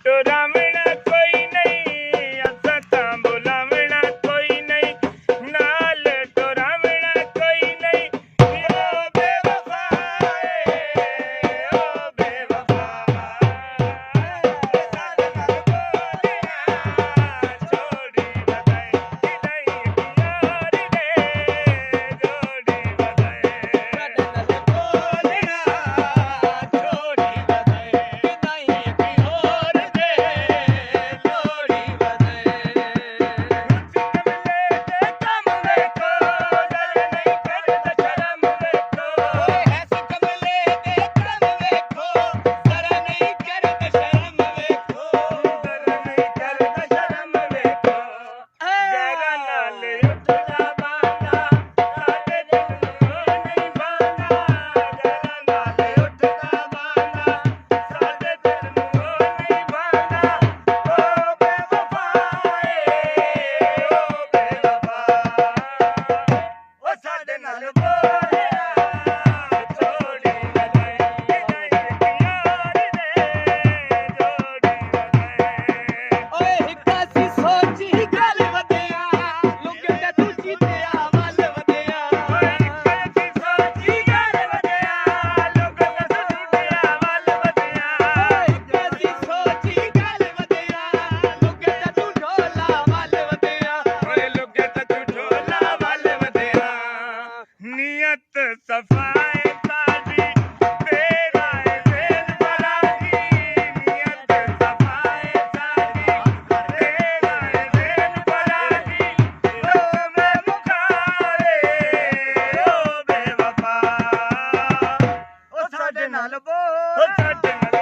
ਟੁਰਾਵਣਾ ਕੋਈ ਨਹੀਂ ਅਸਾਂ ਤਾਂ ਬੁਲਾਵਣਾ ਕੋਈ ਨਹੀਂ ਨਾਲ ਟੁਰਾਵਣਾ ਕੋਈ ਨਹੀਂ ਓ ਬੇਵਫਾਏ ਓ ਬੇਵਫਾ ਸਾਡੇ ਨਾਲ ਬੋਲਣਾ ਛੋੜੀ ਬਤਾਏ ਨਹੀਂ ਪਿਆਰ ਦੇ ਜੋੜੀ ਬਤਾਏ ਸਾਡੇ ਨਾਲ ਬੋਲਣਾ ਛੋੜੀ ਬਤਾਏ ਨਹੀਂ ਪਿਆਰ ਦੇ ਲੋੜੀ ਬਤਾਏ ਉਸ ਕਮਲੇ ਦੇ ਕੰਮ ਵੇਖੋ ਜ਼ਰਾ ਨਹੀਂ ਕਰਦਾ ਸ਼ਰਮ ਵੇਖੋ ਜ਼ਰਾ ਨਹੀਂ ਕਰਦਾ ਸ਼ਰਮ ਵੇਖੋ ਜ਼ਰਾ ਨਾਲ ਉੱਠਦਾ ਬਾਂਦਾ ਸਾਡੇ ਦਿਲ ਨੂੰ ਨਹੀਂ ਬਾਂਦਾ ਜ਼ਰਾ ਨਾਲ ਉੱਠਦਾ ਬਾਂਦਾ ਸਾਡੇ ਦਿਲ ਨੂੰ ਨਹੀਂ ਬਾਂਦਾ ਓ ਬੇਵਫਾਏ ਓ ਬੇਵਫਾ ਓ ਸਾਡੇ ਨਾਲ ਬੋਲਿਆ ਛੋੜੀ ਬਤਾਏ ਨਹੀਂ ਪਿਆਰ ਦੇ ਜੋੜੀ ਬਤਾਏ ਓਏ ਹਿੱਕਾ ਸੀ ਸੋਚੀ ਗੱਲ ਵਧਿਆ ਲੁਕੇ ਤੇ ਦੂਜੀ ਤੇ ਵੱਲ ਵਧਿਆ ਓਏ ਹਿੱਕਾ ਸੀ ਸੋਚੀ ਗੱਲ ਵਧਿਆ ਲੁਕੇ ਤੇ ਦੂਜੀ ਵੱਲ ਵਧਿਆ ਓਏ ਹਿੱਕਾ ਸੀ ਸੋਚੀ ਗੱਲ ਵਧਿਆ ਲੁਕੇ ਤੇ ਤੂੰ ਢੋਲਾ ਵੱਲ ਵਧਿਆ ਓਏ ਲੁਕੇ ਤੇ ਤੂੰ ਢੋਲਾ ਵੱਲ ਵਧਿਆ ਨੀਅਤ ਸਫਾਏ ਸਾਡੀ ਤੇਰਾ ਵੇਲ ਬਲਾਗੀ ਨੀਅਤ ਸਫਾਏ ਸਾਡੀ ਤੇਰਾ ਵੇਲ ਬਲਾਗੀ ਓ ਮੈਂ ਮੁਖਾਰੇ ਓ ਬੇਵਫਾ ਓ ਸਾਡੇ ਨਾਲ ਬੋਲ ਓ ਸਾਡੇ ਨਾਲ